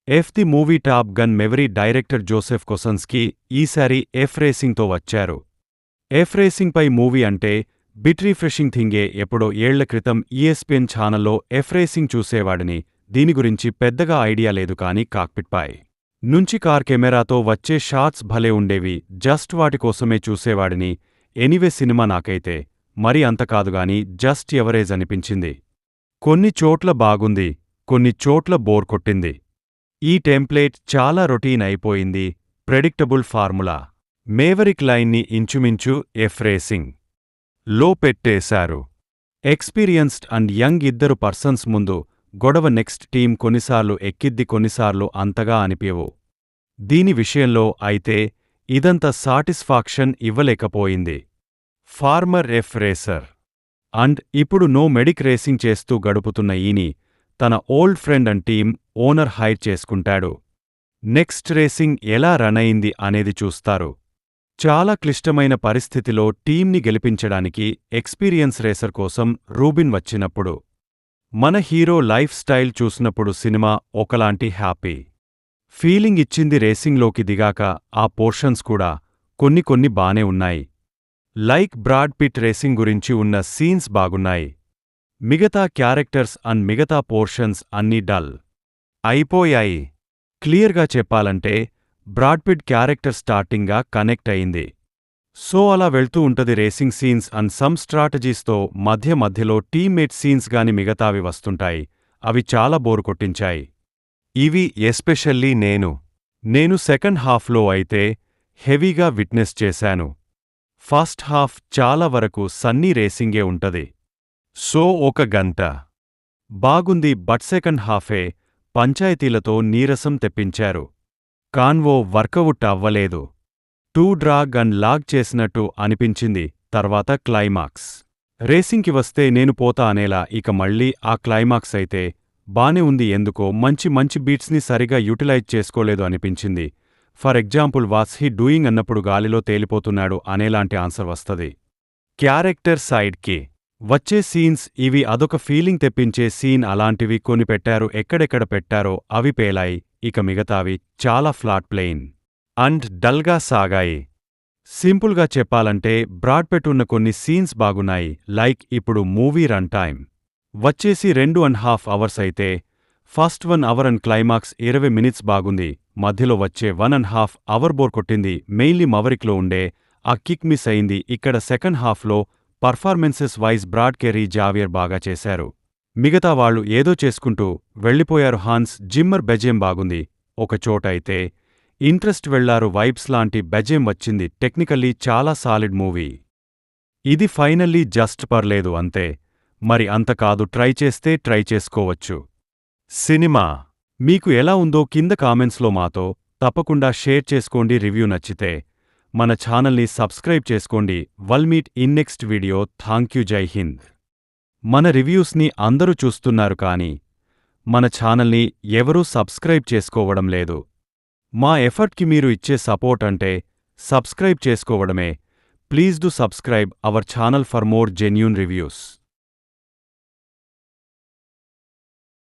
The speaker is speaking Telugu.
The movie top gun maverick director Joseph Kosinski ఈసారి ఎఫ్ రేసింగ్తో వచ్చారు. ఎఫ్ రేసింగ్ పై మూవీ అంటే బిట్ రిఫ్రెషింగ్ థింగే. ఎప్పుడో ఏళ్ల క్రితం ఈఎస్పీఎన్ ఛానల్లో ఎఫ్ రేసింగ్ చూసేవాడిని. దీని గురించి పెద్దగా ఐడియా లేదు కానీ కాక్పిట్ పై నుంచి కార్ కెమెరాతో వచ్చే షాట్స్ భలే ఉండేవి. జస్ట్ వాటి కోసమే చూసేవాడిని. ఎనీవే సినిమా నాకైతే మరి అంత కాదుగాని జస్ట్ ఎవరేజ్ అనిపించింది. కొన్ని చోట్ల బాగుంది, కొన్ని చోట్ల బోర్ కొట్టింది. ఈ టెంప్లేట్ చాలా రొటీన్ అయిపోయింది. Predictable formula. మేవరిక్ లైన్ని ఇంచుమించు ఎఫ్ రేసింగ్ లో పెట్టేశారు. ఎక్స్పీరియన్స్డ్ అండ్ యంగ్ ఇద్దరు పర్సన్స్ ముందు గొడవ నెక్స్ట్ టీం కొన్నిసార్లు ఎక్కిద్ది, కొన్నిసార్లు అంతగా అనిపించవు. దీని విషయంలో అయితే ఇదంత సాటిస్ఫాక్షన్ ఇవ్వలేకపోయింది. ఫార్మర్ ఎఫ్ రేసర్ అండ్ ఇప్పుడు నో మెడిక్ రేసింగ్ చేస్తూ గడుపుతున్న ఈని తన old friend and team owner hire చేసుకుంటాడు. నెక్స్ట్ రేసింగ్ ఎలా రన్ అయింది అనేది చూస్తారు. చాలా క్లిష్టమైన పరిస్థితిలో టీంని గెలిపించడానికి ఎక్స్పీరియన్స్ రేసర్ కోసం రూబిన్ వచ్చినప్పుడు మన హీరో లైఫ్ స్టైల్ చూసినప్పుడు సినిమా ఒకలాంటి హ్యాపీ ఫీలింగ్ ఇచ్చింది. రేసింగ్లోకి దిగాక ఆ పోర్షన్స్ కూడా కొన్ని బానే ఉన్నాయి. లైక్ బ్రాడ్ పిట్ రేసింగ్ గురించి ఉన్న సీన్స్ బాగున్నాయి. మిగతా క్యారెక్టర్స్ అండ్ మిగతా పోర్షన్స్ అన్నీ డల్ అయిపోయాయి. క్లియర్గా చెప్పాలంటే బ్రాడ్ పిట్ క్యారెక్టర్ స్టార్టింగ్గా కనెక్ట్ అయింది. సో అలా వెళ్తూ ఉంటది రేసింగ్ సీన్స్ అండ్ సమ్ స్ట్రాటజీస్తో. మధ్యలో టీమ్మేట్ సీన్స్ గాని మిగతావి వస్తుంటాయి. అవి చాలా బోరు కొట్టించాయి. ఇవి ఎస్పెషల్లీ నేను సెకండ్ హాఫ్లో అయితే హెవీగా విట్నెస్ చేశాను. ఫస్ట్ హాఫ్ చాలా వరకు సన్నీ రేసింగే ఉంటది. సో ఒక గంట బాగుంది. బట్ సెకండ్ హాఫే పంచాయతీలతో నీరసం తెప్పించారు. కాన్వో వర్కవుట్ అవ్వలేదు. టూ డ్రాగ్ అండ్ లాగ్ చేసినట్టు అనిపించింది. తర్వాత క్లైమాక్స్ రేసింగ్కి వస్తే నేను పోతా అనేలా. ఇక మళ్ళీ ఆ క్లైమాక్స్ అయితే బానే ఉంది. ఎందుకో మంచి బీట్స్ని సరిగా యూటిలైజ్ చేసుకోలేదు అనిపించింది. For example what's he doing అన్నప్పుడు గాలిలో తేలిపోతున్నాడు అనేలాంటి ఆన్సర్ వస్తది. క్యారెక్టర్ సైడ్కి వచ్చే సీన్స్ ఇవి అదొక ఫీలింగ్ తెప్పించే సీన్ అలాంటివి కొన్ని పెట్టారు. ఎక్కడెక్కడ పెట్టారో అవి పేలాయి. ఇక మిగతావి చాలా ఫ్లాట్ ప్లెయిన్ అండ్ డల్గా సాగాయి. సింపుల్గా చెప్పాలంటే బ్రాడ్ పిట్ ఉన్న కొన్ని సీన్స్ బాగున్నాయి. లైక్ ఇప్పుడు మూవీ రన్ టైం వచ్చేసి 2.5 అవర్స్ అయితే first 1 hour and climax 20 minutes బాగుంది. మధ్యలో వచ్చే 1.5 అవర్ బోర్ కొట్టింది. మెయిన్లీ మవరిక్లో ఉండే ఆ కిక్ మిస్ అయింది. ఇక్కడ సెకండ్ హాఫ్లో performances wise Brad Kerry Javier బాగా చేశారు. మిగతా వాళ్ళు ఏదో చేసుకుంటూ వెళ్ళిపోయారు. హాన్స్ జిమ్మర్ బెజెం బాగుంది. ఒక చోట అయితే ఇంట్రెస్ట్ వెళ్లారు. వైబ్స్ లాంటి బెజెం వచ్చింది. టెక్నికల్లీ చాలా సాలిడ్ మూవీ. ఇది ఫైనల్లీ జస్ట్ పర్లేదు అంతే. మరి అంత కాదు, ట్రై చేస్తే ట్రై చేసుకోవచ్చు. సినిమా మీకు ఎలా ఉందో కింద కామెంట్స్లో మాతో తప్పకుండా షేర్ చేసుకోండి. రివ్యూ నచ్చితే మన ఛానల్ని సబ్స్క్రైబ్ చేసుకోండి. Will meet in next video. Thank you. జై హింద్. మన రివ్యూస్ని అందరూ చూస్తున్నారు కానీ మన ఛానల్ని ఎవరూ సబ్స్క్రైబ్ చేసుకోవడం లేదు. మా ఎఫర్ట్కి మీరు ఇచ్చే సపోర్ట్ అంటే సబ్స్క్రైబ్ చేసుకోవడమే. Please do subscribe our channel for more genuine reviews.